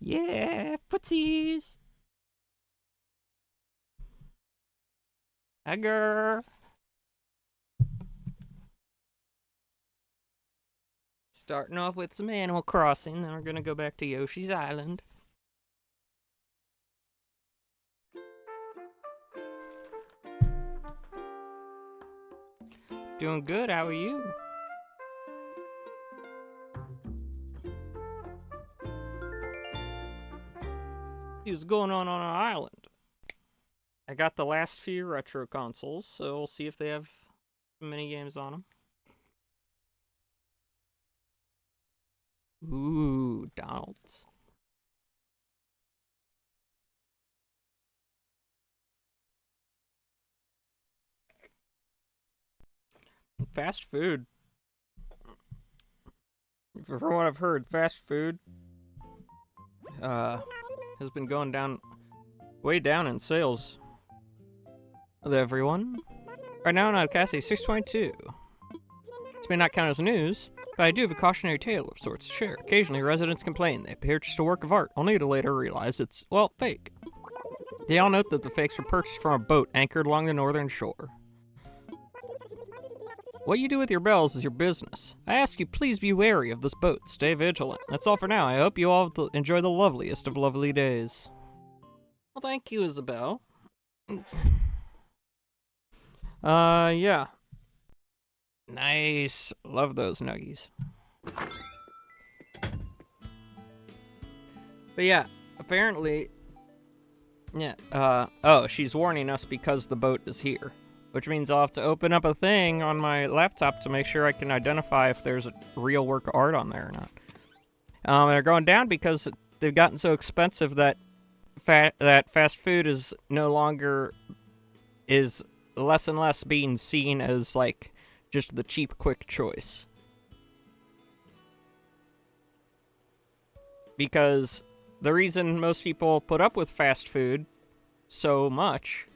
Yeah, footsies. Egger. Starting off with some Animal Crossing, then we're gonna go back to Yoshi's Island. Doing good, how are you? What's going on our island? I got the last few retro consoles, so we'll see if they have mini games on them. Ooh, Donald's. Fast food. From what I've heard, fast food has been going down, way down in sales. Hello, everyone. Right now, on Cassie 622. This may not count as news, but I do have a cautionary tale of sorts to share. Occasionally, residents complain they purchased a work of art, only to later realize it's, well, fake. They all note that the fakes were purchased from a boat anchored along the northern shore. What you do with your bells is your business. I ask you, please be wary of this boat. Stay vigilant. That's all for now. I hope you all enjoy the loveliest of lovely days. Well, thank you, Isabel. Yeah. Nice. Love those nuggies. But yeah, apparently... Yeah, oh, she's warning us because the boat is here. Which means I'll have to open up a thing on my laptop to make sure I can identify if there's a real work of art on there or not. They're going down because they've gotten so expensive that fast food is no longer... is less and less being seen as, like, just the cheap, quick choice. Because the reason most people put up with fast food so much,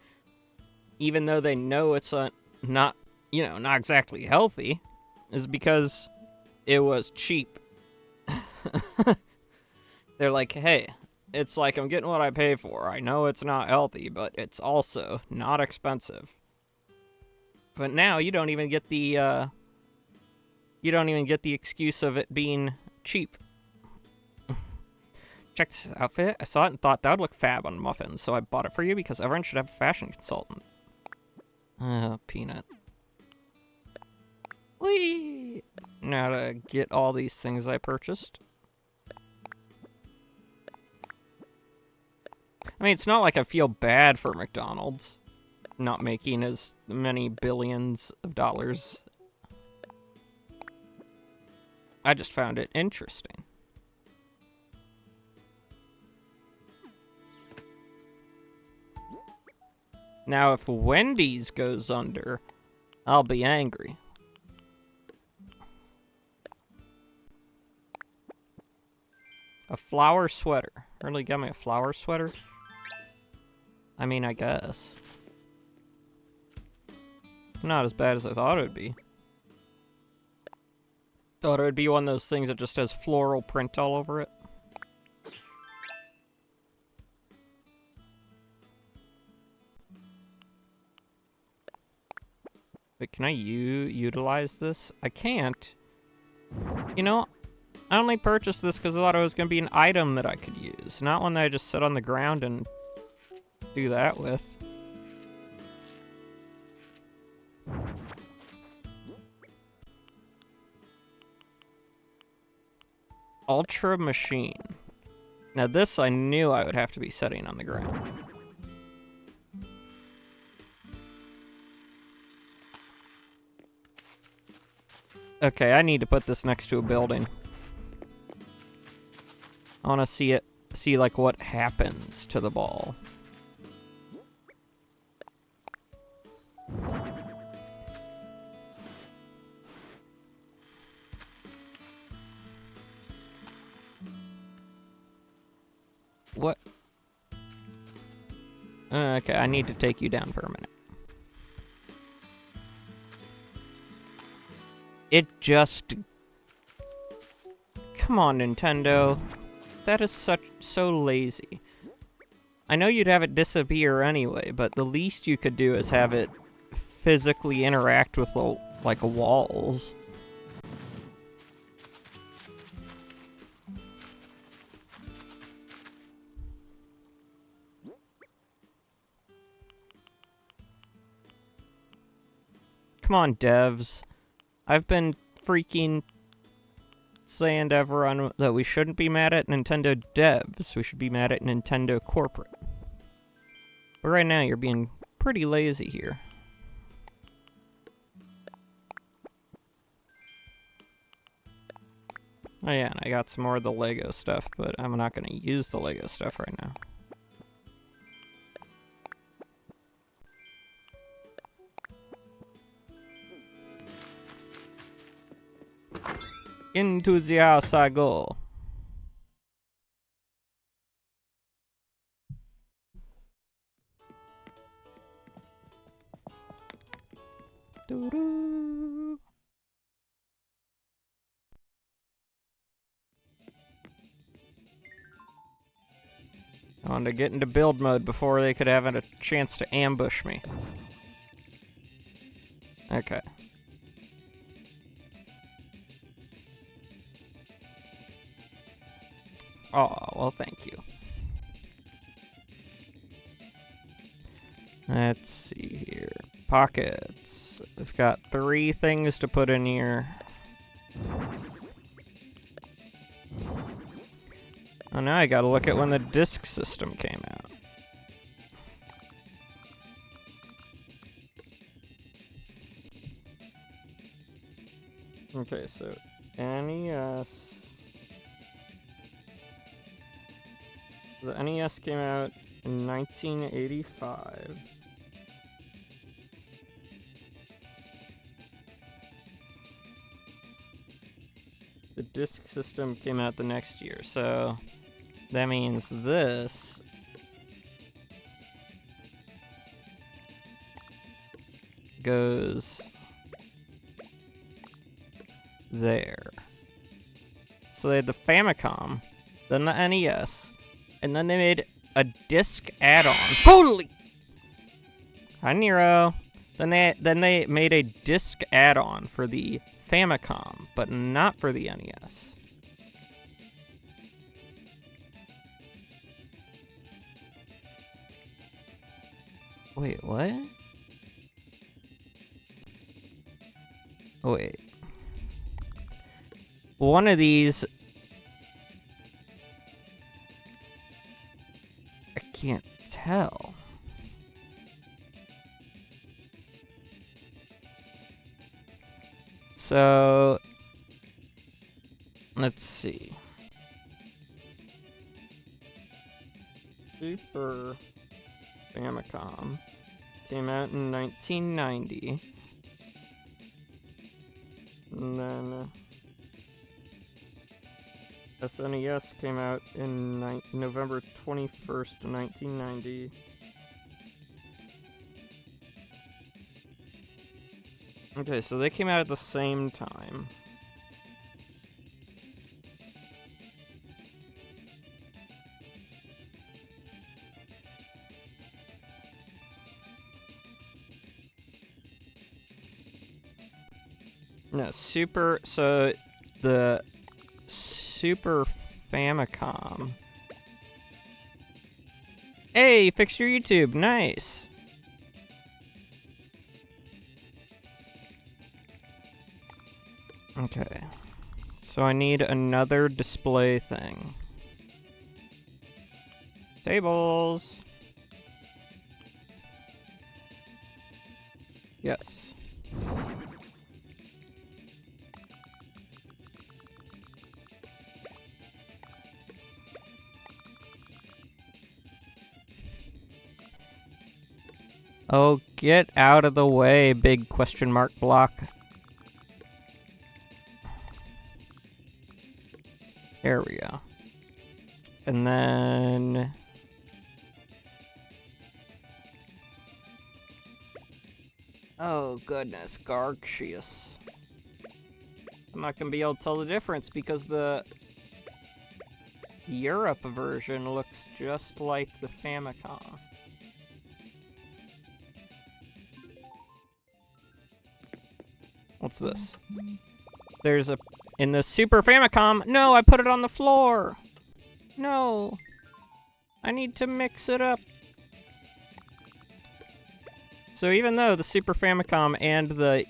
even though they know it's not exactly healthy, is because it was cheap. They're like, hey, it's like I'm getting what I pay for. I know it's not healthy, but it's also not expensive. But now you don't even get the excuse of it being cheap. Check this outfit. I saw it and thought that would look fab on muffins, so I bought it for you because everyone should have a fashion consultant. Peanut. Whee! Now to get all these things I purchased. I mean, it's not like I feel bad for McDonald's not making as many billions of dollars. I just found it interesting. Now, if Wendy's goes under, I'll be angry. A flower sweater. Really got me a flower sweater? I mean, I guess. It's not as bad as I thought it would be. Thought it would be one of those things that just has floral print all over it. But can I utilize this? I can't. You know, I only purchased this because I thought it was going to be an item that I could use, not one that I just sit on the ground and do that with. Ultra Machine. Now this I knew I would have to be setting on the ground. Okay, I need to put this next to a building. I want to see like what happens to the ball. What? Okay, I need to take you down for a minute. It just... Come on, Nintendo. that is so lazy. I know you'd have it disappear anyway, but the least you could do is have it physically interact with like walls. Come on, devs. I've been freaking saying to everyone that we shouldn't be mad at Nintendo devs. We should be mad at Nintendo corporate. But right now, you're being pretty lazy here. Oh yeah, and I got some more of the Lego stuff, but I'm not going to use the Lego stuff right now. Into the house I go. Doo-doo. I wanted to get into build mode before they could have a chance to ambush me. Okay. Oh, well, thank you. Let's see here. Pockets. We've got 3 things to put in here. Oh, now I gotta look at when the disk system came out. Okay, so NES. The NES came out in 1985. The disk system came out the next year, so that means this goes there. So they had the Famicom, then the NES, and then they made a disc add-on. Holy! Hi, Nero. Then they made a disc add-on for the Famicom, but not for the NES. Wait, what? Wait. One of these... I can't tell. So... let's see. Super Famicom came out in 1990. And then SNES came out in November 21st, 1990. Okay, so they came out at the same time. No, so the Super Famicom. Hey, fix your YouTube, nice. Okay, so I need another display thing. Tables. Yes. Oh, get out of the way, big question mark block. There we go. And then... oh, goodness, Garxius. I'm not gonna be able to tell the difference because the Europe version looks just like the Famicom. What's this? There's a... In the Super Famicom... No, I put it on the floor! No! I need to mix it up. So even though the Super Famicom and the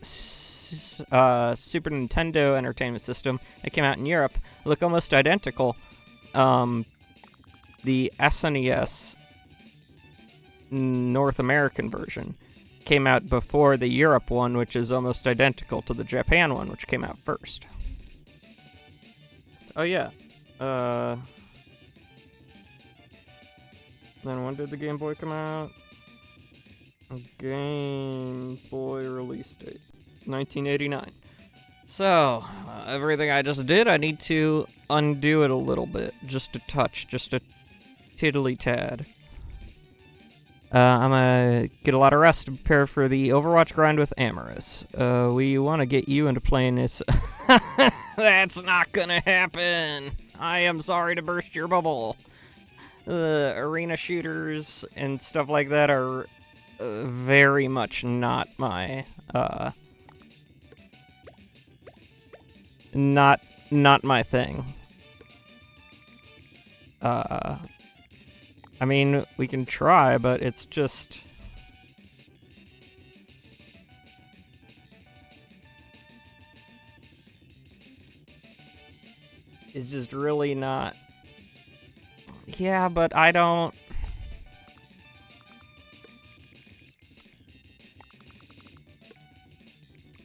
Super Nintendo Entertainment System that came out in Europe look almost identical, the SNES North American version came out before the Europe one, which is almost identical to the Japan one, which came out first. Oh yeah. Then when did the Game Boy come out? Game Boy release date, 1989. So, everything I just did, I need to undo it a little bit. Just a touch, just a tiddly tad. I'm gonna get a lot of rest to prepare for the Overwatch grind with Amorous. We want to get you into playing this. That's not gonna happen. I am sorry to burst your bubble. Arena shooters and stuff like that are very much not my, not my thing. I mean, we can try, but it's just... It's just really not... Yeah, but I don't...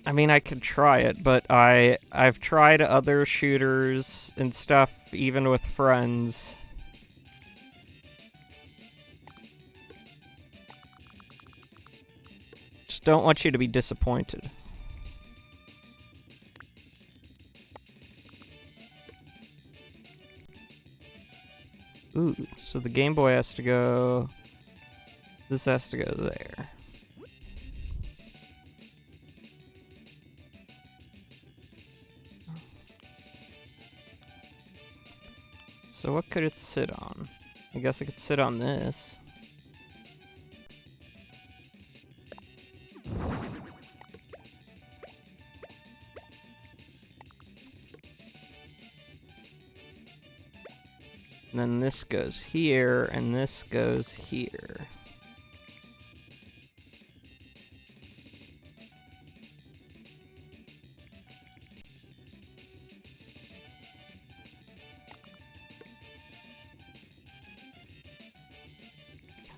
I mean, I could try it, but I've tried other shooters and stuff, even with friends. Just don't want you to be disappointed. Ooh, so the Game Boy has to go... This has to go there. So what could it sit on? I guess it could sit on this. And then this goes here, and this goes here.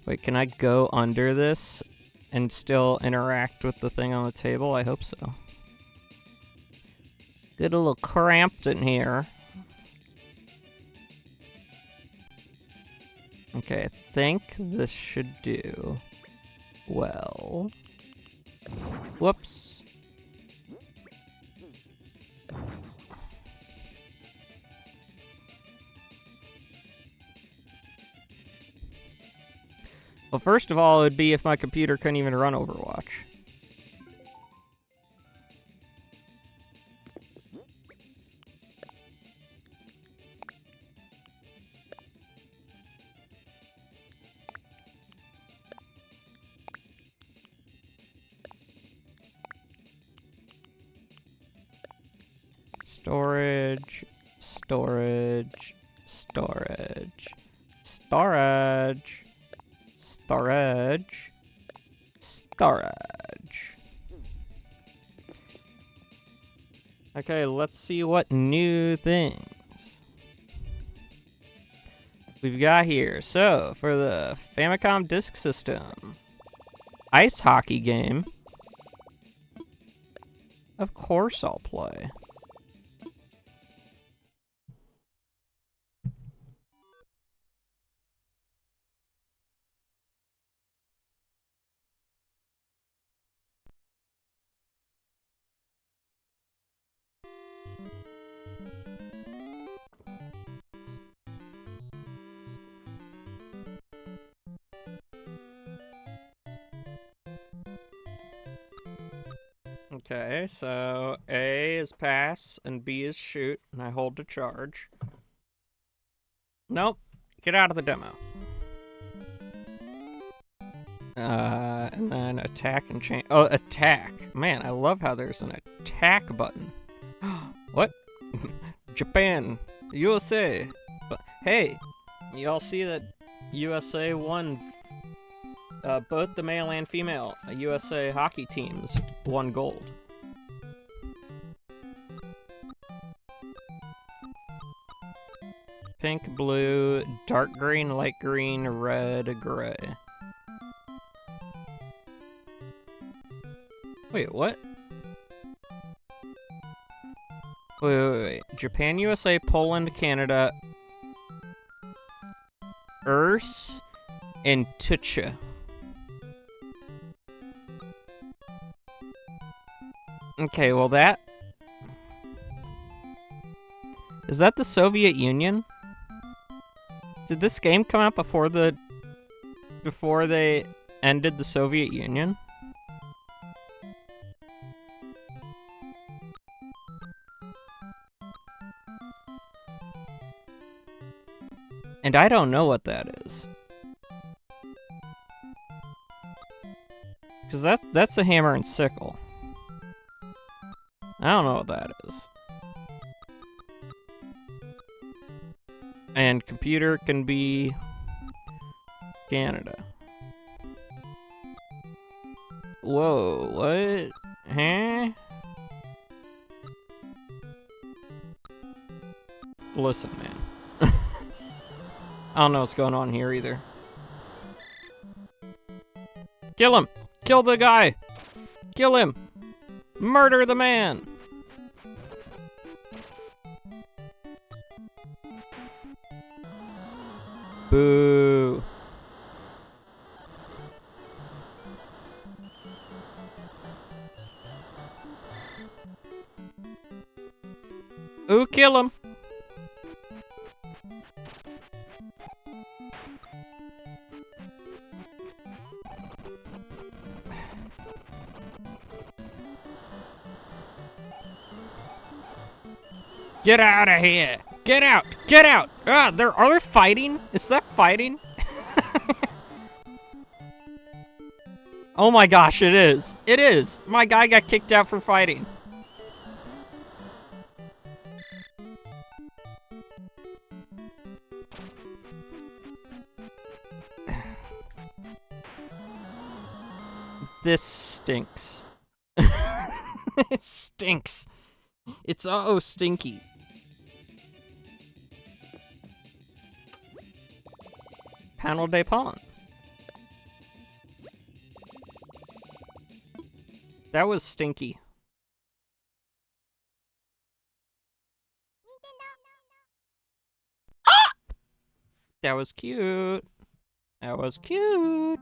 Wait, can I go under this and still interact with the thing on the table? I hope so. Get a little cramped in here. Okay, I think this should do well. Whoops. Well, first of all, it would be if my computer couldn't even run Overwatch. Storage, storage, storage, storage, storage, storage. Okay, let's see what new things we've got here. So, for the Famicom Disk System, ice hockey game. Of course I'll play. Okay, so A is pass and B is shoot, and I hold to charge. Nope. Get out of the demo. And then attack and change. Oh, attack. Man, I love how there's an attack button. What? Japan. USA. But hey, y'all see that USA won both the male and female USA hockey teams won gold. Pink, blue, dark green, light green, red, gray. Wait, what? Wait. Japan, USA, Poland, Canada, Urs, and Tucha. Okay, well that... Is that the Soviet Union? Did this game come out before they ended the Soviet Union? And I don't know what that is. Because that's a hammer and sickle. I don't know what that is. And computer can be Canada. Whoa, what? Huh? Listen, man. I don't know what's going on here either. Kill him! Kill the guy! Kill him! Murder the man! Boo. Ooh, kill him! Get out of here! Get out! Get out! Ah, are they fighting? Is that fighting? Oh my gosh, it is. It is. My guy got kicked out for fighting. This stinks. It stinks. It's stinky. Panel de Pont. That was stinky. Ah! That was cute. That was cute.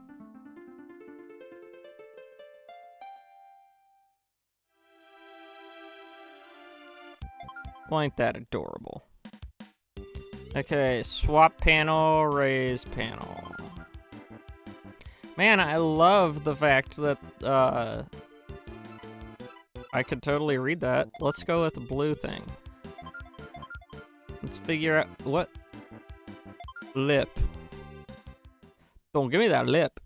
Well, ain't that adorable? Okay, swap panel, raise panel. Man, I love the fact that, I could totally read that. Let's go with the blue thing. Let's figure out what... Lip. Don't give me that lip.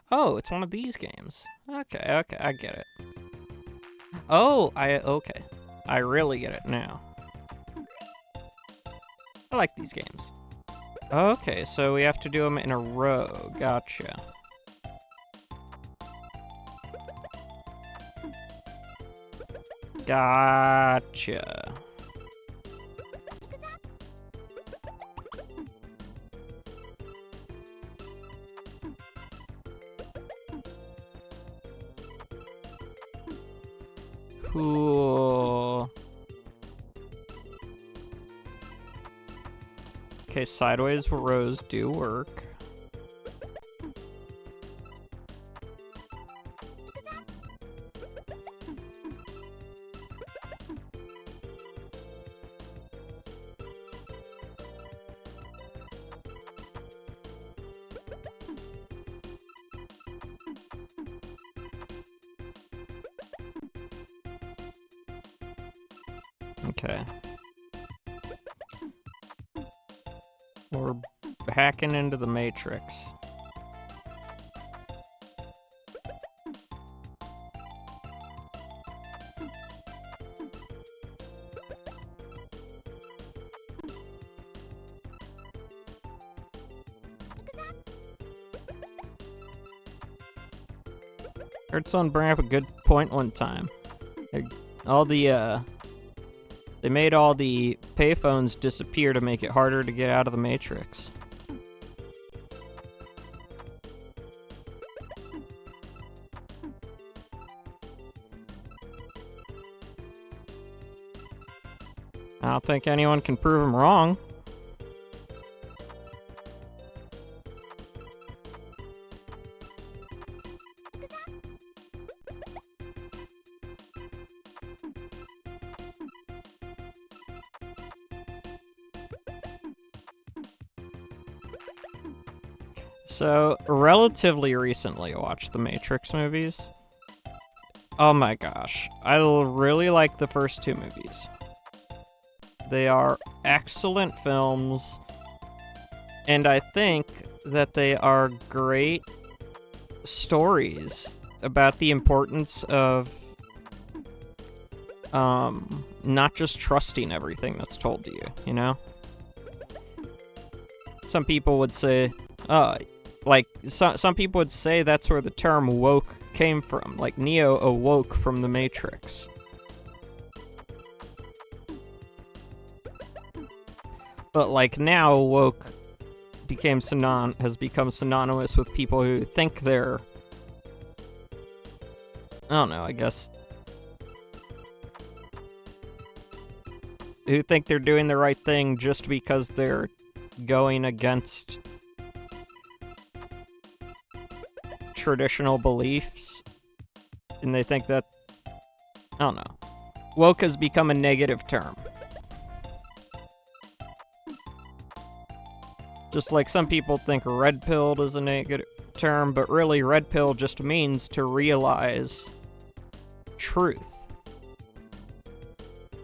Oh, it's one of these games. Okay, I get it. Oh, okay. I really get it now. I like these games. Okay, so we have to do them in a row. Gotcha. Gotcha. Cool. Okay, sideways rows do work. Okay. We're hacking into the Matrix. Heard someone bring up a good point one time. They made all the payphones disappear to make it harder to get out of the Matrix. I don't think anyone can prove them wrong. So, relatively recently watched the Matrix movies. Oh my gosh. I really like the first two movies. They are excellent films, and I think that they are great stories about the importance of not just trusting everything that's told to you, you know? Some people would say, some people would say that's where the term woke came from. Like, Neo awoke from the Matrix. But, like, now woke has become synonymous with people who think they're... I don't know, I guess... who think they're doing the right thing just because they're going against traditional beliefs, and they think that, I don't know, woke has become a negative term. Just like some people think red pilled is a negative term, but really red pill just means to realize truth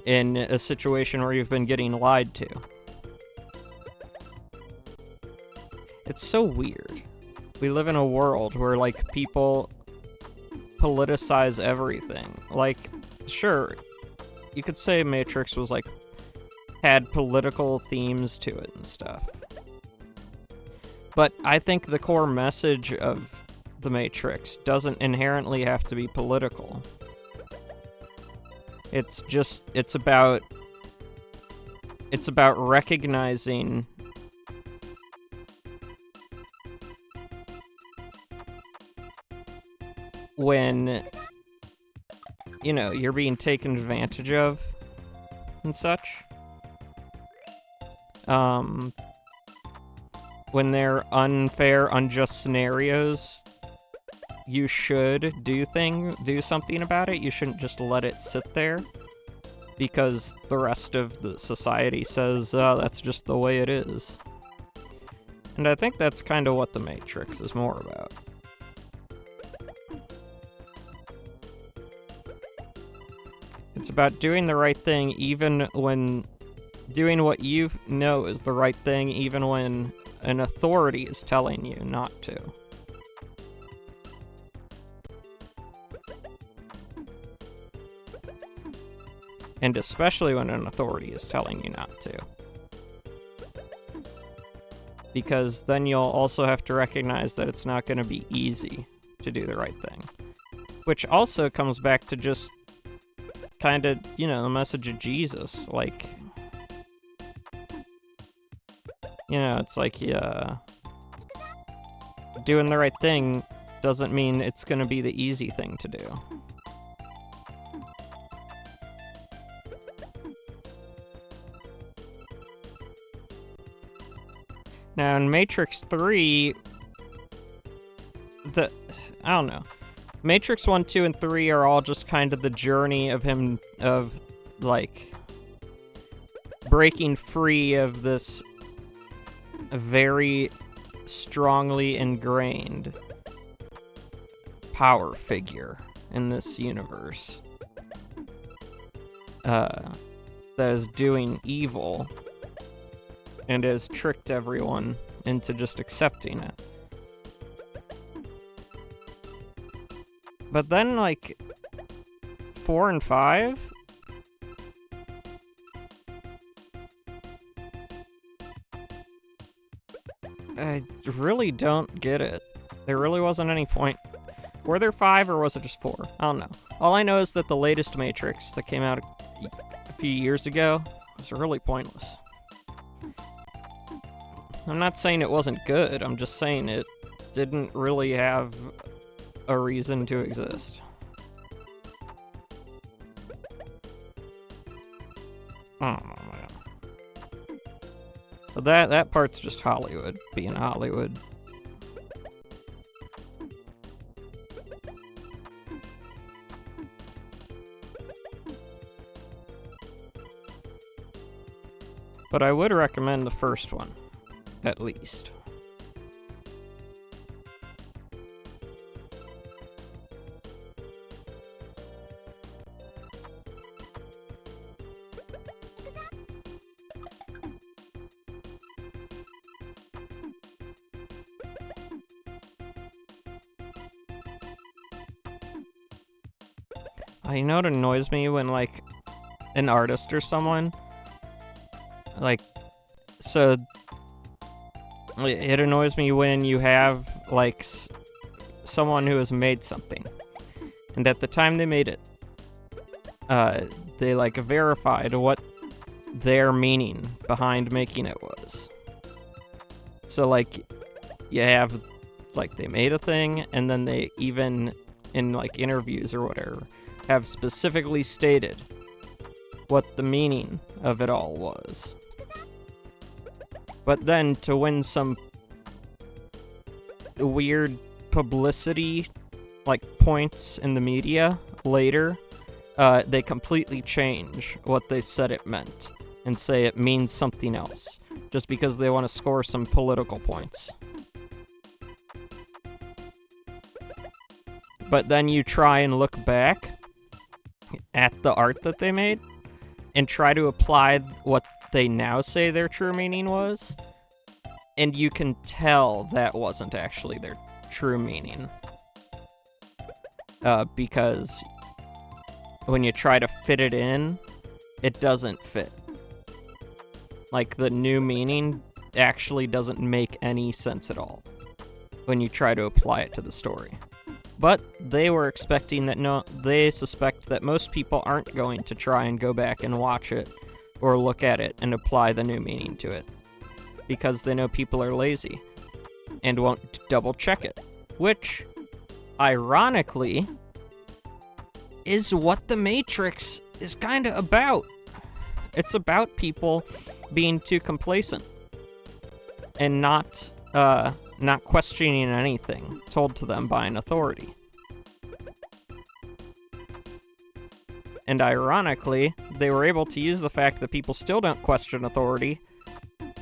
in a situation where you've been getting lied to. It's so weird. We live in a world where, like, people politicize everything. Like, sure, you could say Matrix was, like, had political themes to it and stuff. But I think the core message of the Matrix doesn't inherently have to be political. It's about recognizing when, you know, you're being taken advantage of and such. When they're unfair, unjust scenarios, you should do something about it. You shouldn't just let it sit there because the rest of the society says, that's just the way it is. And I think that's kind of what the Matrix is more about. It's about doing the right thing even when doing what you know is the right thing, even when an authority is telling you not to. And especially when an authority is telling you not to. Because then you'll also have to recognize that it's not going to be easy to do the right thing. Which also comes back to just kind of, you know, the message of Jesus. Like, you know, it's like, doing the right thing doesn't mean it's going to be the easy thing to do. Now, in Matrix 3, I don't know. Matrix 1, 2, and 3 are all just kind of the journey of him, of, like, breaking free of this very strongly ingrained power figure in this universe. that is doing evil and has tricked everyone into just accepting it. But then, like, 4 and 5? I really don't get it. There really wasn't any point. Were there 5 or was it just 4? I don't know. All I know is that the latest Matrix that came out a few years ago was really pointless. I'm not saying it wasn't good, I'm just saying it didn't really have a reason to exist. Oh, man. But that part's just Hollywood, being Hollywood. But I would recommend the first one, at least. You know what annoys me when, like, an artist or someone, like, so it annoys me when you have, like, someone who has made something, and at the time they made it, they, like, verified what their meaning behind making it was. So, like, you have, like, they made a thing, and then they even, in, like, interviews or whatever, have specifically stated what the meaning of it all was. But then to win some weird publicity, like, points in the media later, they completely change what they said it meant and say it means something else, just because they want to score some political points. But then you try and look back at the art that they made and try to apply what they now say their true meaning was, and you can tell that wasn't actually their true meaning. Because when you try to fit it in, it doesn't fit. Like, the new meaning actually doesn't make any sense at all when you try to apply it to the story. But they were expecting that they suspect that most people aren't going to try and go back and watch it or look at it and apply the new meaning to it, because they know people are lazy and won't double check it, which, ironically, is what The Matrix is kind of about. It's about people being too complacent and not questioning anything told to them by an authority. And ironically, they were able to use the fact that people still don't question authority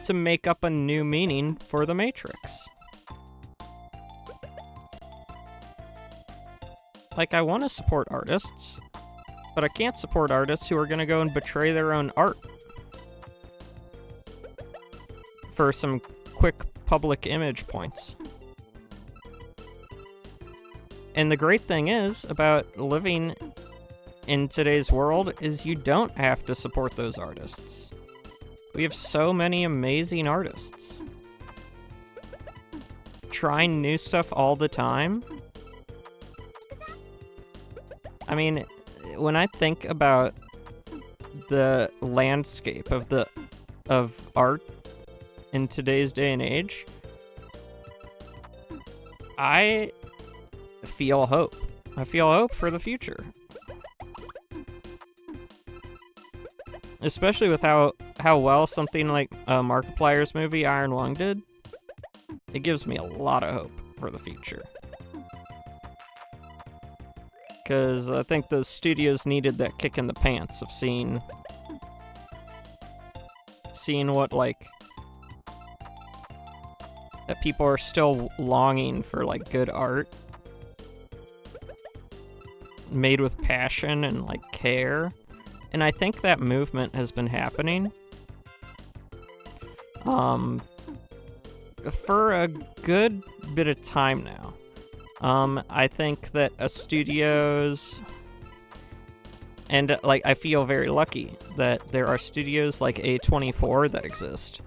to make up a new meaning for the Matrix. Like, I want to support artists, but I can't support artists who are going to go and betray their own art for some quick public image points. And the great thing is about living in today's world is you don't have to support those artists. We have so many amazing artists trying new stuff all the time. I mean, when I think about the landscape of art in today's day and age, I feel hope. I feel hope for the future. Especially with how well something like Markiplier's movie Iron Lung did. It gives me a lot of hope for the future. Because I think the studios needed that kick in the pants of seeing what, like, that people are still longing for, like, good art made with passion and, like, care, And I think that movement has been happening for a good bit of time now. I think that studios, and like I feel very lucky that there are studios like A24 that exist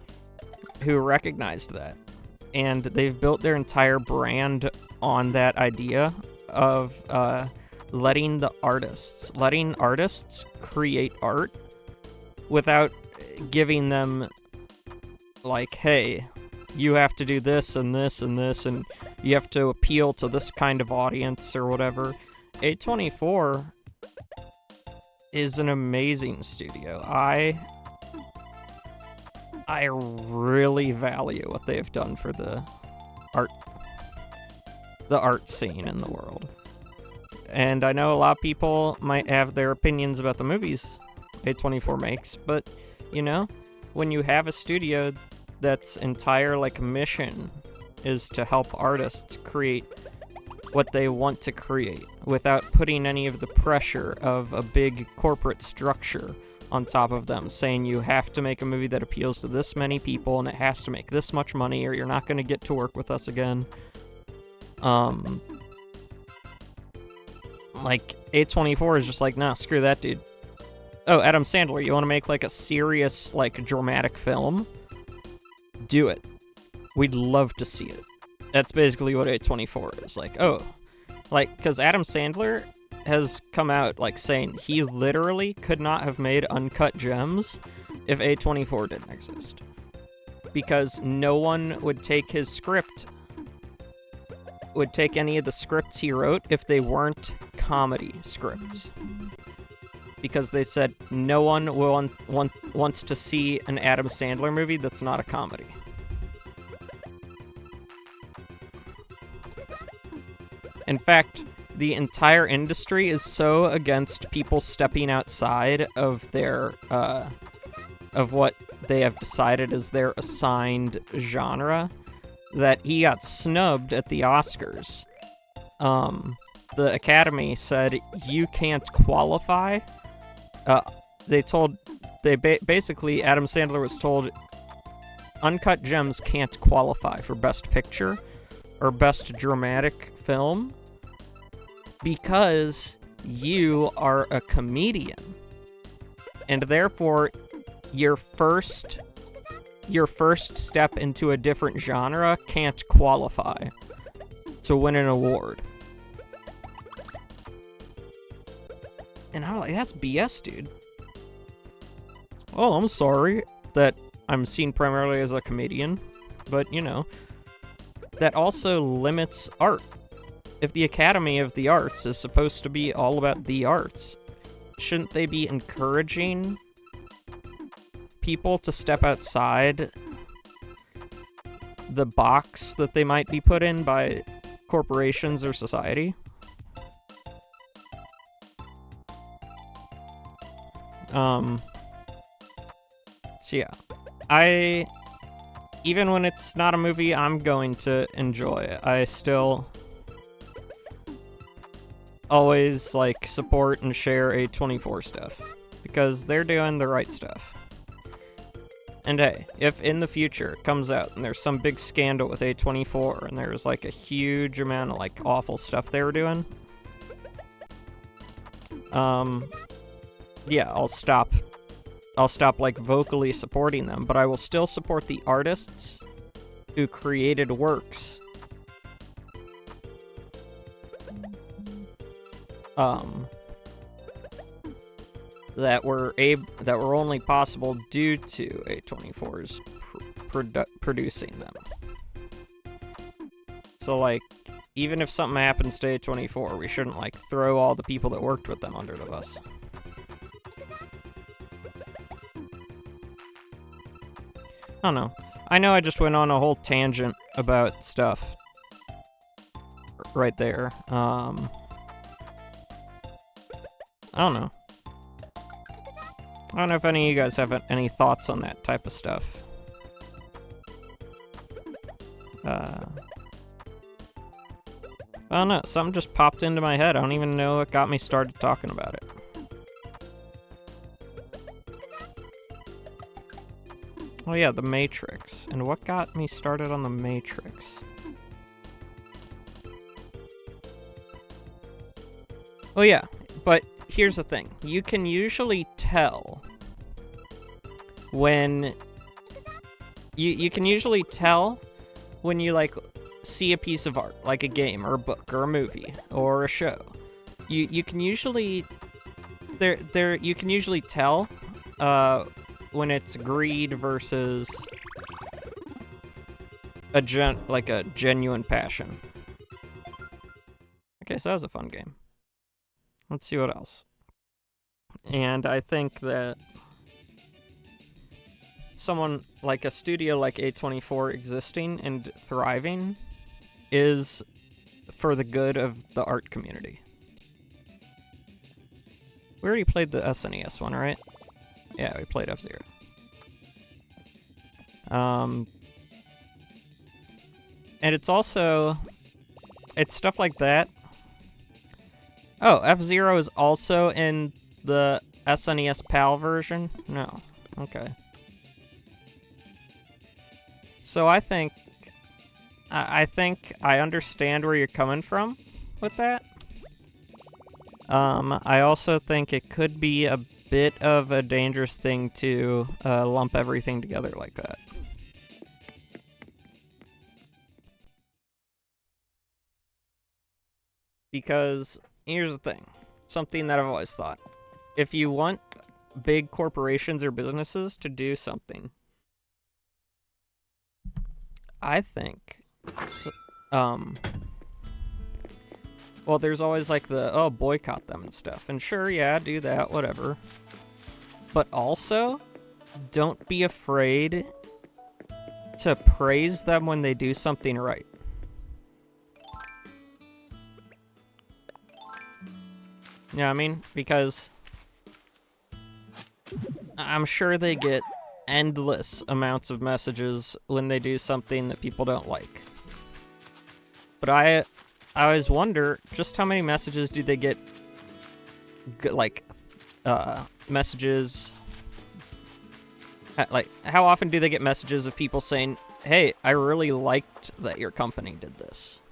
who recognized that, and they've built their entire brand on that idea of letting artists create art without giving them like, hey, you have to do this and this and this, and you have to appeal to this kind of audience or whatever. A24 is an amazing studio. I really value what they've done for the art scene in the world. And I know a lot of people might have their opinions about the movies A24 makes, but, you know, when you have a studio that's entire, like, mission is to help artists create what they want to create without putting any of the pressure of a big corporate structure on top of them, saying you have to make a movie that appeals to this many people and it has to make this much money or you're not going to get to work with us again. Like, A24 is just like, nah, screw that, dude. Oh, Adam Sandler, you want to make, like, a serious, like, dramatic film? Do it. We'd love to see it. That's basically what A24 is. Like, oh. Like, because Adam Sandler has come out, like, saying he literally could not have made Uncut Gems if A24 didn't exist. Because no one would take his script, would take any of the scripts he wrote if they weren't comedy scripts. Because they said no one wants to see an Adam Sandler movie that's not a comedy. In fact, the entire industry is so against people stepping outside of their, of what they have decided is their assigned genre, that he got snubbed at the Oscars. The Academy said, you can't qualify. Basically, Adam Sandler was told, Uncut Gems can't qualify for Best Picture or Best Dramatic Film because you are a comedian. And therefore, your first step into a different genre can't qualify to win an award. And I'm like, that's BS, dude. Oh, I'm sorry that I'm seen primarily as a comedian, but, you know, that also limits art. If the Academy of the Arts is supposed to be all about the arts, shouldn't they be encouraging people to step outside the box that they might be put in by corporations or society? So yeah, even when it's not a movie I'm going to enjoy, I still always, like, support and share A24 stuff, because they're doing the right stuff. And hey, if in the future it comes out and there's some big scandal with A24 and there's, like, a huge amount of, like, awful stuff they were doing, yeah, I'll stop, like, vocally supporting them, but I will still support the artists who created works that were only possible due to A24's producing them. So, like, even if something happens to A24, we shouldn't, like, throw all the people that worked with them under the bus. I don't know. I know I just went on a whole tangent about stuff right there. I don't know. I don't know if any of you guys have any thoughts on that type of stuff. I don't know. Something just popped into my head. I don't even know what got me started talking about it. Oh yeah, The Matrix. And what got me started on The Matrix? Oh yeah, but here's the thing. You can usually tell when... You can usually tell when you, like, see a piece of art, like a game, or a book, or a movie, or a show. You can usually... You can usually tell, when it's greed versus a genuine passion. Okay, so that was a fun game. Let's see what else. And I think that someone like a studio like A24 existing and thriving is for the good of the art community. We already played the SNES one, right? Yeah, we played F-Zero. And it's also... It's stuff like that. Oh, F-Zero is also in the SNES PAL version? No. Okay. So I think I understand where you're coming from with that. I also think it could be a bit of a dangerous thing to lump everything together like that. Because here's the thing, something that I've always thought. If you want big corporations or businesses to do something, I think, well, there's always like the, boycott them and stuff. And sure, yeah, do that, whatever. But also, don't be afraid to praise them when they do something right. You know what I mean? Because I'm sure they get endless amounts of messages when they do something that people don't like. But I always wonder, just how many messages do they get, messages, like, how often do they get messages of people saying, hey, I really liked that your company did this,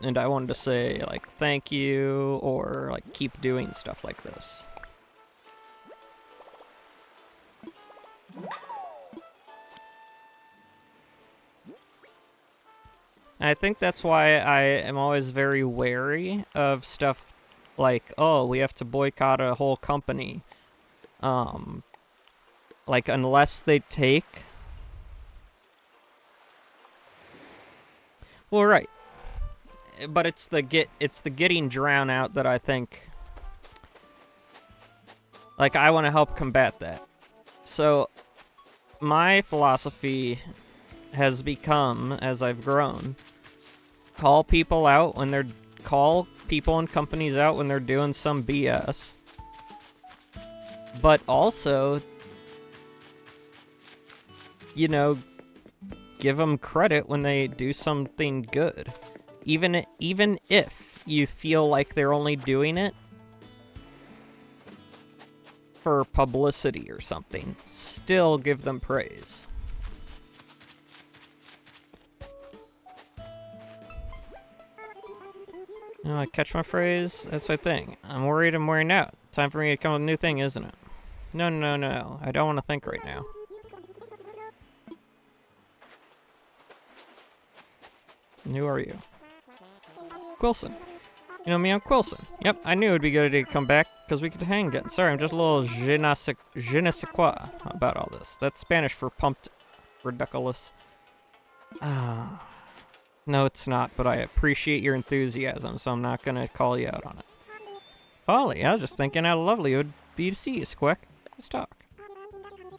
and I wanted to say, like, thank you, or, like, keep doing stuff like this. And I think that's why I am always very wary of stuff like, oh, we have to boycott a whole company. Like, unless they take... Well, right. But it's the getting drowned out that I think... Like, I want to help combat that. So, my philosophy has become, as I've grown, call people and companies out when they're doing some BS. But also, you know, give them credit when they do something good. Even if you feel like they're only doing it for publicity or something, still give them praise. Catch my phrase? That's my thing. I'm worried I'm wearing out. Time for me to come up with a new thing, isn't it? No. I don't want to think right now. And who are you? Quilson. You know me, I'm Quilson. Yep, I knew it would be good to come back, because we could hang again. Sorry, I'm just a little je ne sais quoi about all this. That's Spanish for pumped ridiculous. No, it's not, but I appreciate your enthusiasm, so I'm not going to call you out on it. Folly, I was just thinking how lovely it would be to see you, Squick. Let's talk.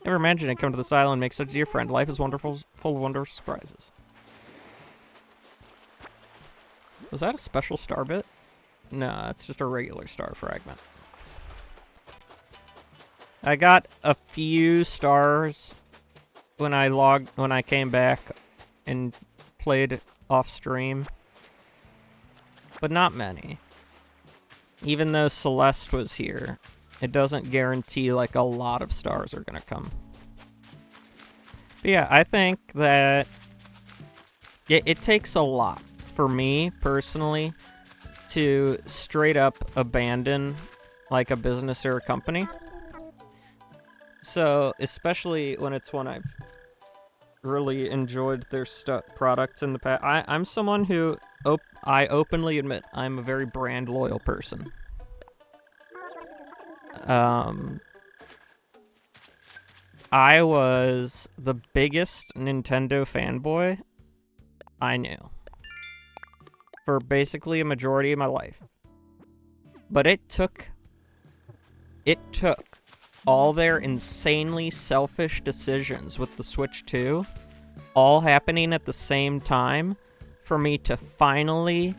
Never imagined I'd come to this island and make such a dear friend. Life is wonderful, full of wonderful surprises. Was that a special star bit? No, it's just a regular star fragment. I got a few stars when I came back and played off stream, but not many. Even though Celeste was here, it doesn't guarantee like a lot of stars are gonna come. But yeah, I think that it takes a lot for me personally to straight up abandon like a business or a company. So, especially when it's one I've really enjoyed their products in the past. I'm someone who I openly admit I'm a very brand loyal person. I was the biggest Nintendo fanboy I knew for basically a majority of my life. But it took all their insanely selfish decisions with the Switch 2 all happening at the same time for me to finally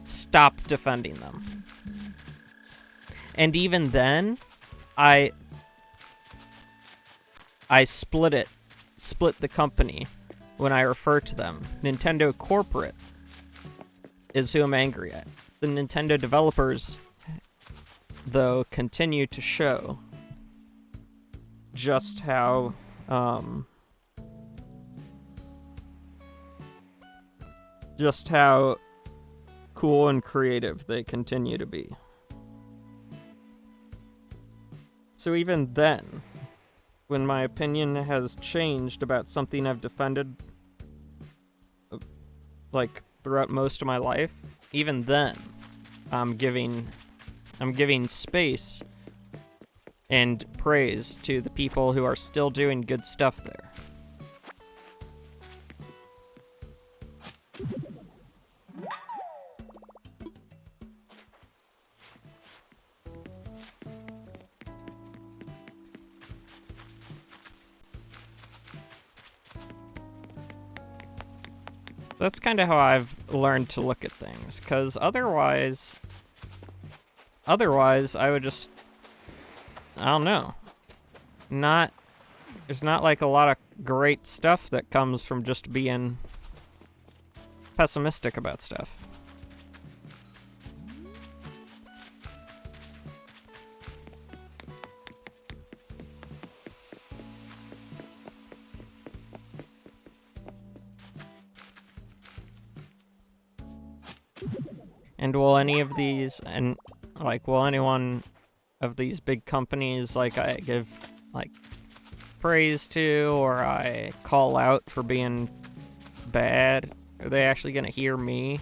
stop defending them. And even then, I split the company when I refer to them. Nintendo Corporate is who I'm angry at. The Nintendo developers, though, continue to show just how cool and creative they continue to be. So even then, when my opinion has changed about something I've defended like throughout most of my life, even then I'm giving space and praise to the people who are still doing good stuff there. That's kind of how I've learned to look at things, because otherwise I would just, I don't know, there's not like a lot of great stuff that comes from just being pessimistic about stuff. And will any of these, and like, will any one of these big companies, like, I give, like, praise to, or I call out for being bad, are they actually gonna hear me?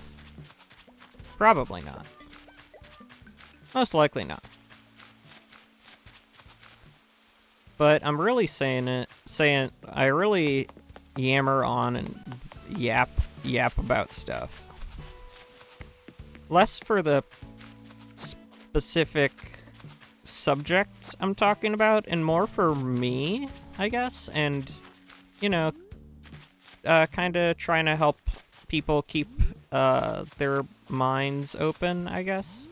Probably not. Most likely not. But I'm really saying I really yammer on and yap about stuff. Less for the specific subjects I'm talking about, and more for me, I guess, and, you know, kind of trying to help people keep their minds open, I guess.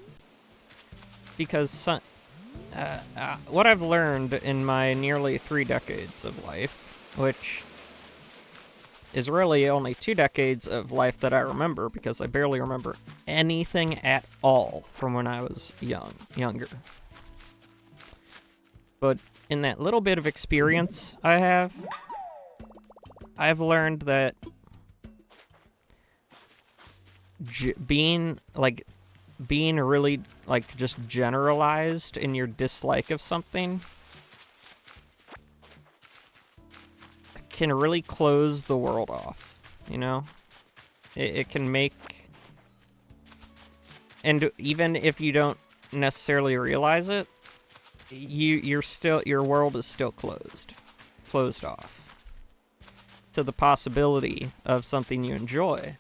Because what I've learned in my nearly 3 decades of life, which is really only 2 decades of life that I remember, because I barely remember anything at all from when I was younger. But in that little bit of experience I've learned that being really, like, just generalized in your dislike of something can really close the world off, you know? It can make... And even if you don't necessarily realize it, your world is still closed off to the possibility of something you enjoy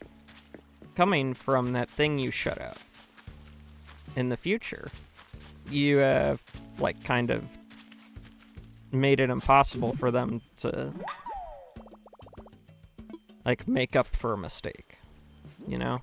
coming from that thing you shut out. In the future, you have, like, kind of made it impossible for them to, like, make up for a mistake, you know?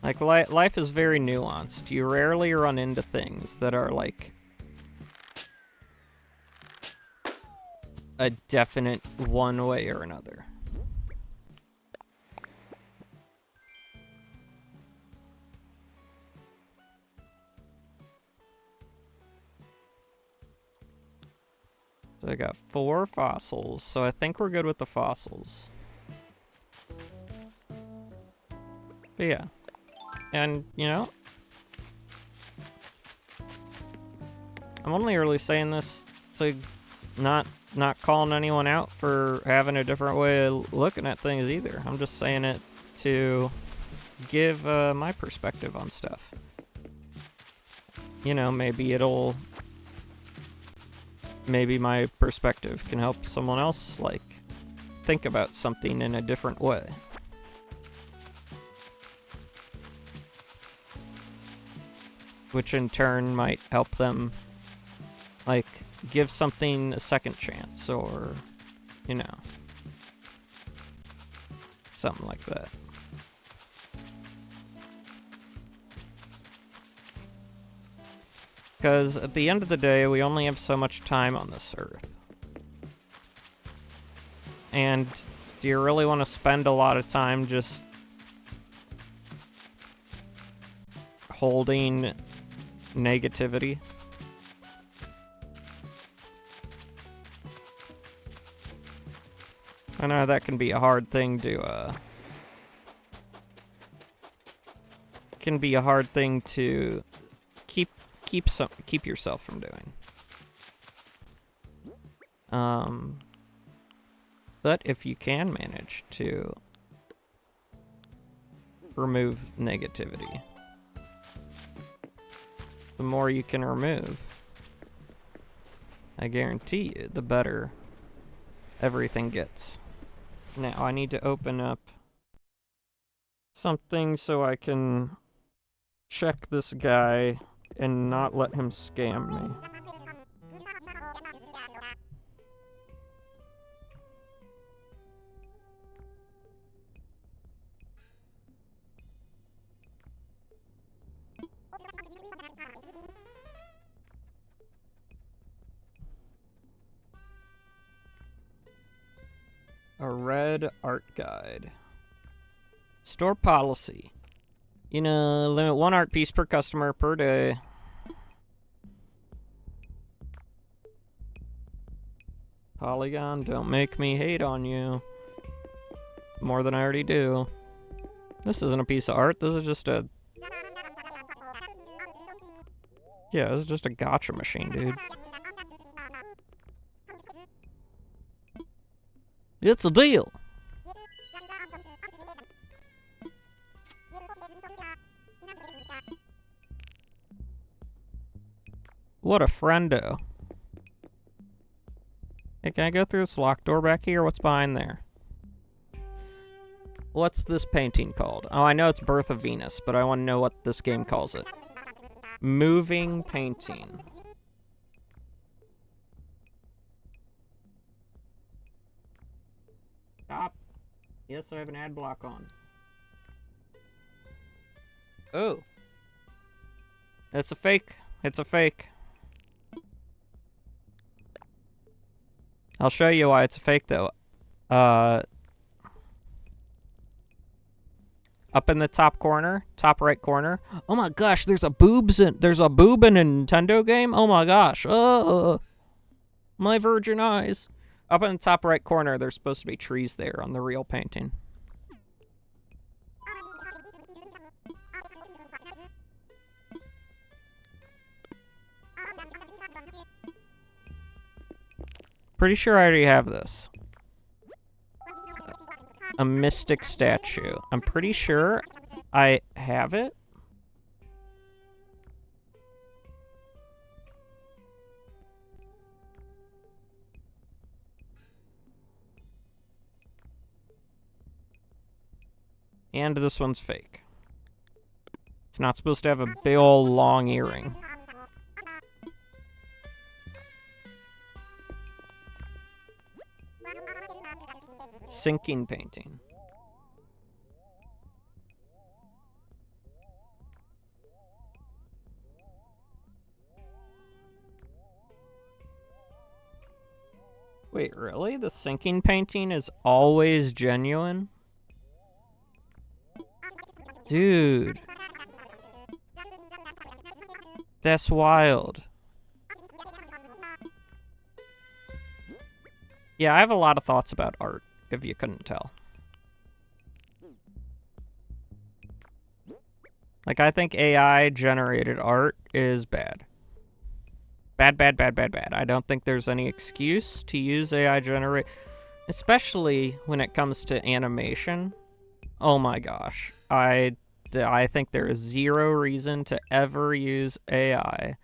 Like, life is very nuanced. You rarely run into things that are, like, a definite one way or another. So I got 4 fossils, so I think we're good with the fossils. But yeah. And, you know, I'm only really saying this to not calling anyone out for having a different way of looking at things either. I'm just saying it to give my perspective on stuff. You know, maybe my perspective can help someone else, like, think about something in a different way. Which in turn might help them, like, give something a second chance, or, you know, something like that. Because at the end of the day, we only have so much time on this earth. And do you really want to spend a lot of time just holding negativity? I know that can be a hard thing to, can be a hard thing to keep yourself from doing. But if you can manage to remove negativity, the more you can remove, I guarantee you, the better everything gets. Now, I need to open up something so I can check this guy and not let him scam me. A red art guide. Store policy. You know, limit 1 art piece per customer per day. Polygon, don't make me hate on you. More than I already do. This isn't a piece of art, this is just a... Yeah, this is just a gacha machine, dude. It's a deal! What a friendo. Hey, can I go through this locked door back here? What's behind there? What's this painting called? Oh, I know it's Birth of Venus, but I want to know what this game calls it. Moving painting. Stop. Yes, I have an ad block on. Oh. It's a fake. It's a fake. I'll show you why it's a fake, though. Up in the top corner, top right corner. Oh my gosh, there's a boob in a Nintendo game? Oh my gosh. My virgin eyes. Up in the top right corner, there's supposed to be trees there on the real painting. Pretty sure I already have this. A mystic statue. I'm pretty sure I have it. And this one's fake. It's not supposed to have a big ol' long earring. Sinking painting. Wait, really? The sinking painting is always genuine? Dude. That's wild. Yeah, I have a lot of thoughts about art, if you couldn't tell. Like, I think AI-generated art is bad. Bad, bad, bad, bad, bad. I don't think there's any excuse to use AI-generate... Especially when it comes to animation. Oh my gosh. I think there is zero reason to ever use AI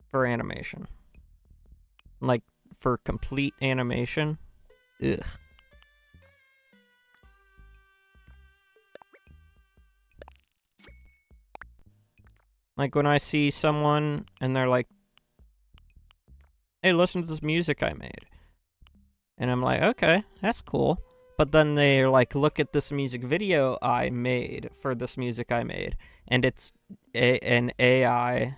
for animation. Like, for complete animation. Ugh. Like, when I see someone and they're like, hey, listen to this music I made. And I'm like, okay, that's cool. But then they're like, look at this music video I made for this music I made. And it's an AI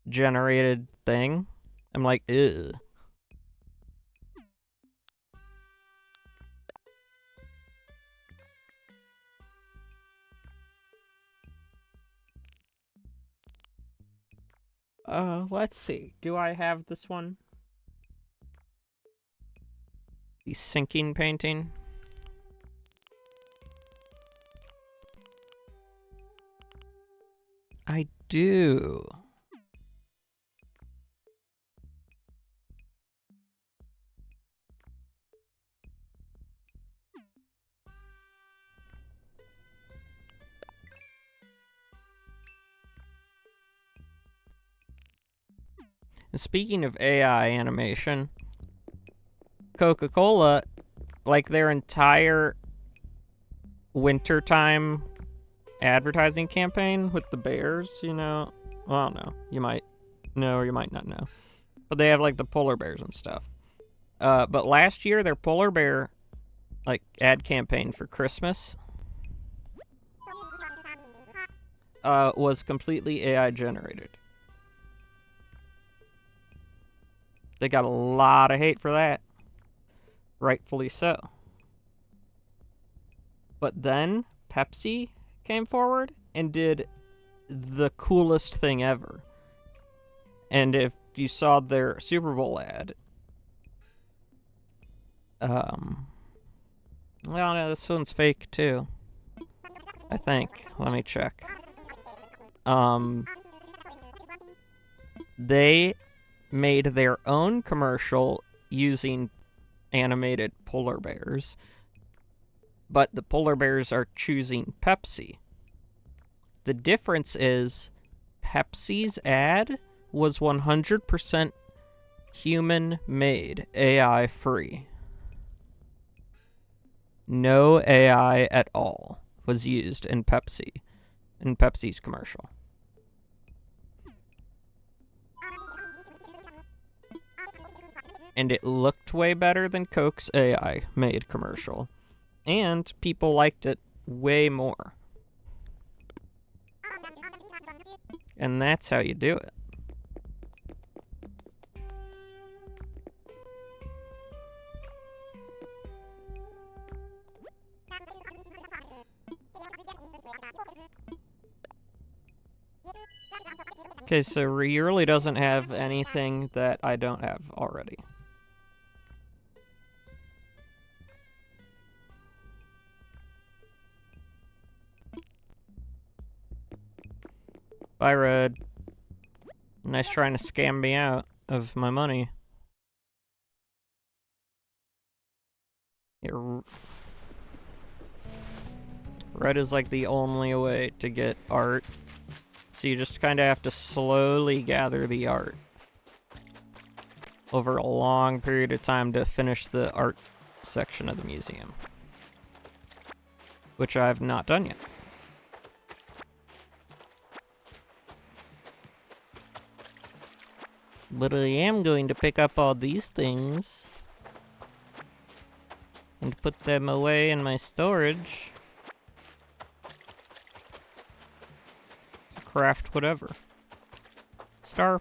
generated thing. I'm like, ew. Let's see. Do I have this one? The sinking painting. I do. And speaking of AI animation, Coca-Cola, like their entire wintertime advertising campaign with the bears, you know? Well, no. You might know or you might not know. But they have like the polar bears and stuff. But last year, their polar bear like ad campaign for Christmas was completely AI generated. They got a lot of hate for that. Rightfully so. But then Pepsi came forward and did the coolest thing ever. And if you saw their Super Bowl ad, well, no, this one's fake too. I think. Let me check. They made their own commercial using animated polar bears, but the polar bears are choosing Pepsi. The difference is Pepsi's ad was 100% human-made, AI-free. No AI at all was used in Pepsi's commercial. And it looked way better than Coke's AI-made commercial. And people liked it way more. And that's how you do it. Okay, so really doesn't have anything that I don't have already. Bye, Red. Nice trying to scam me out of my money. Red is like the only way to get art. So you just kind of have to slowly gather the art over a long period of time to finish the art section of the museum. Which I've not done yet. But I am going to pick up all these things and put them away in my storage. To craft whatever. Star.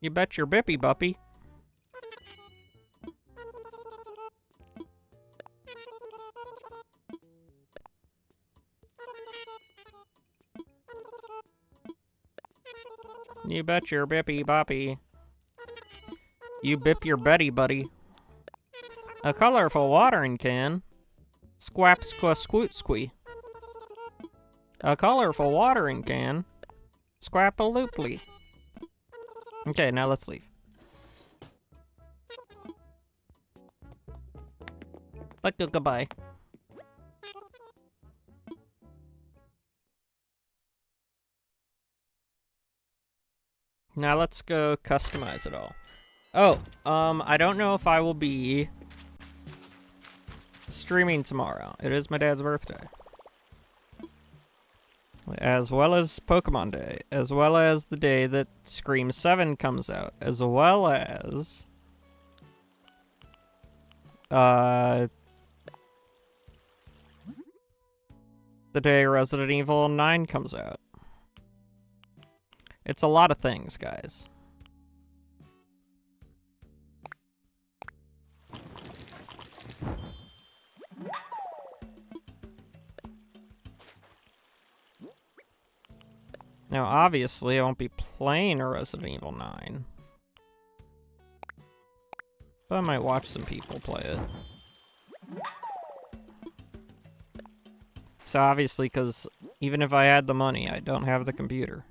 You bet your bippy buppy. You bet your bippy boppy. You bip your Betty buddy. A colorful watering can. Squap squa squoot squee. A colorful watering can. Scrap a looply. Okay, now let's leave. Let's go goodbye. Now let's go customize it all. Oh, I don't know if I will be streaming tomorrow. It is my dad's birthday. As well as Pokemon Day. As well as the day that Scream 7 comes out. As well as... the day Resident Evil 9 comes out. It's a lot of things, guys. Now, obviously, I won't be playing a Resident Evil 9. But I might watch some people play it. So obviously, because even if I had the money, I don't have the computer.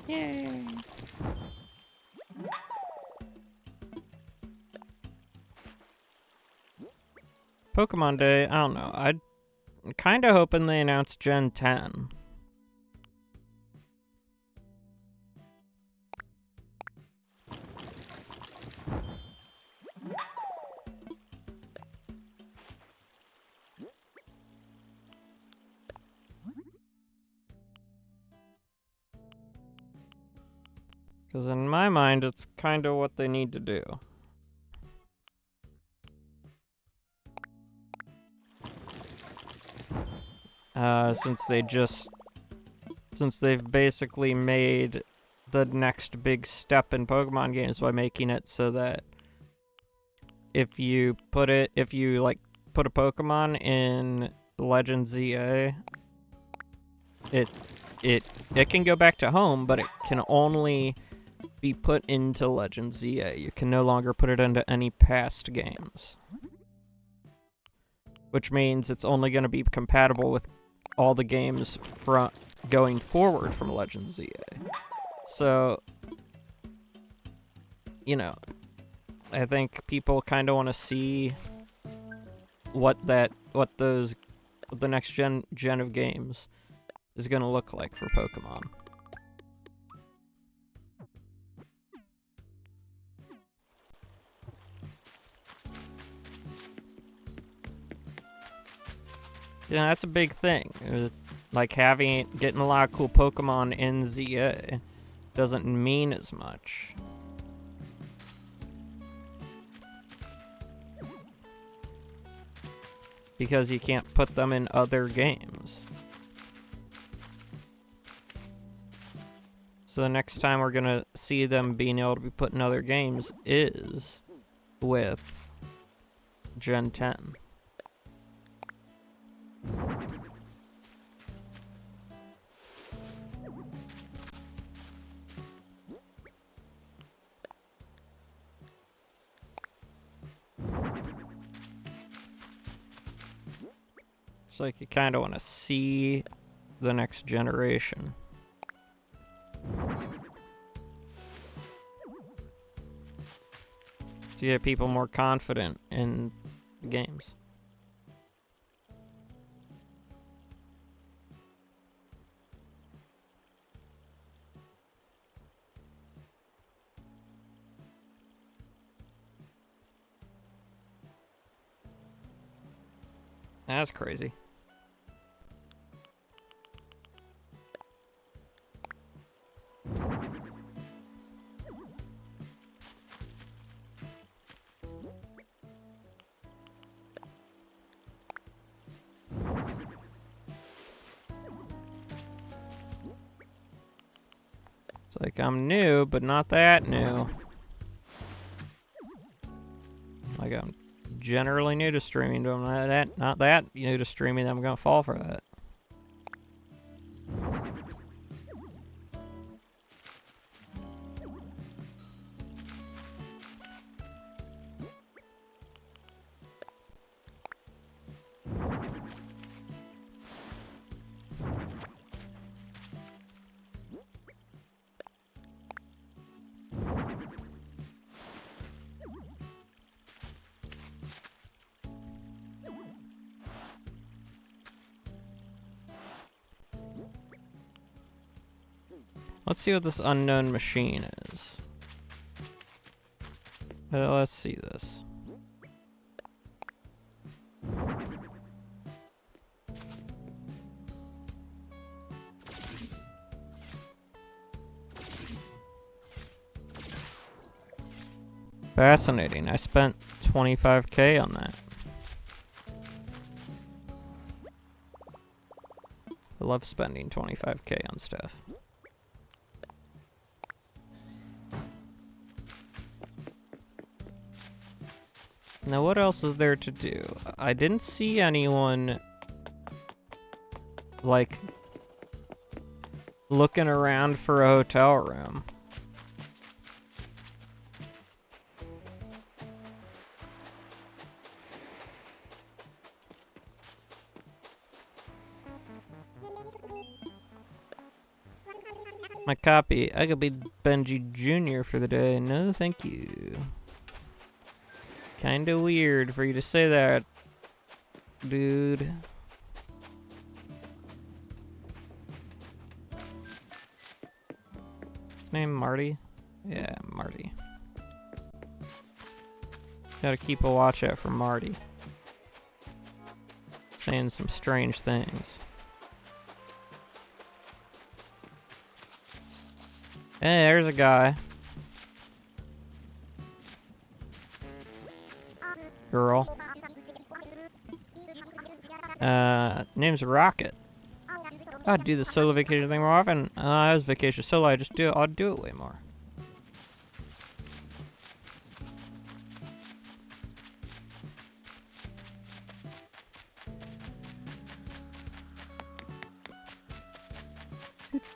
Yay! Pokemon Day, I don't know. I'm kind of hoping they announce Gen 10. Because in my mind, it's kind of what they need to do. Since they've basically made the next big step in Pokemon games by making it so that if you put a Pokemon in Legend ZA, it can go back to home, but it can only be put into Legend ZA. You can no longer put it into any past games. Which means it's only going to be compatible with all the games from going forward from Legend ZA. So, you know, I think people kind of want to see what the next gen of games is going to look like for Pokemon. Yeah, that's a big thing. Like getting a lot of cool Pokemon in ZA doesn't mean as much. Because you can't put them in other games. So the next time we're gonna see them being able to be put in other games is with Gen 10. It's like you kind of want to see the next generation. To get people more confident in the games. That's crazy. It's like I'm new, but not that new. Like I'm generally new to streaming, but I'm not that new to streaming that I'm gonna fall for that. Let's see what this unknown machine is. Let's see this. Fascinating. I spent 25K on that. I love spending 25K on stuff. Now what else is there to do? I didn't see anyone like looking around for a hotel room. My copy. I could be Benji Jr. for the day. No, thank you. Kinda weird for you to say that, dude. His name Marty? Yeah, Marty. Gotta keep a watch out for Marty. Saying some strange things. Hey, there's a guy. Girl. Name's Rocket. I'd do the solo vacation thing more often. I was vacation solo, I'd do it way more.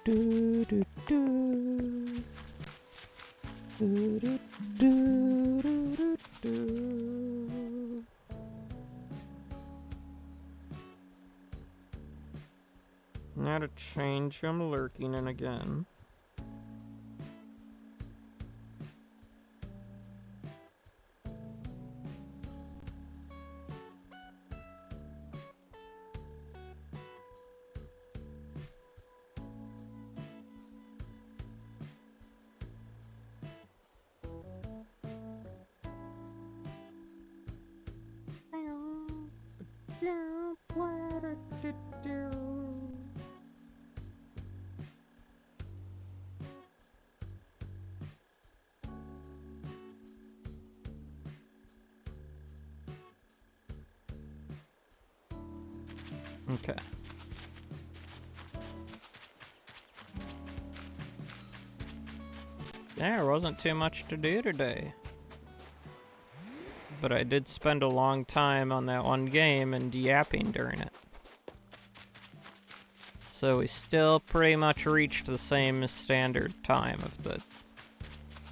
Do, do, do. Do, do, do, do, do. Now to change, I'm lurking in again. Okay. There wasn't too much to do today. But I did spend a long time on that one game and yapping during it. So we still pretty much reached the same standard time of the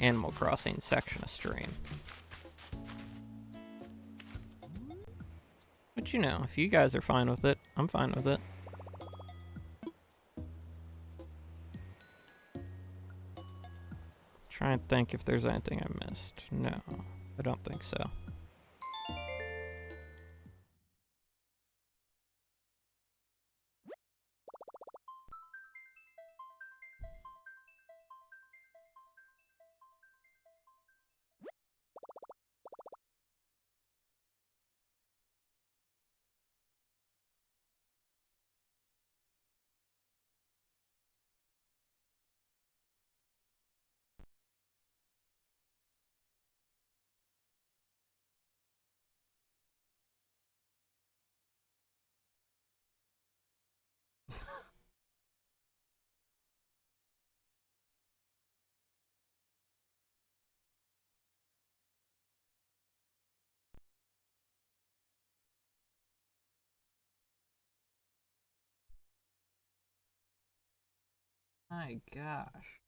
Animal Crossing section of stream. But you know, if you guys are fine with it, I'm fine with it. Try and think if there's anything I missed. No, I don't think so. My gosh.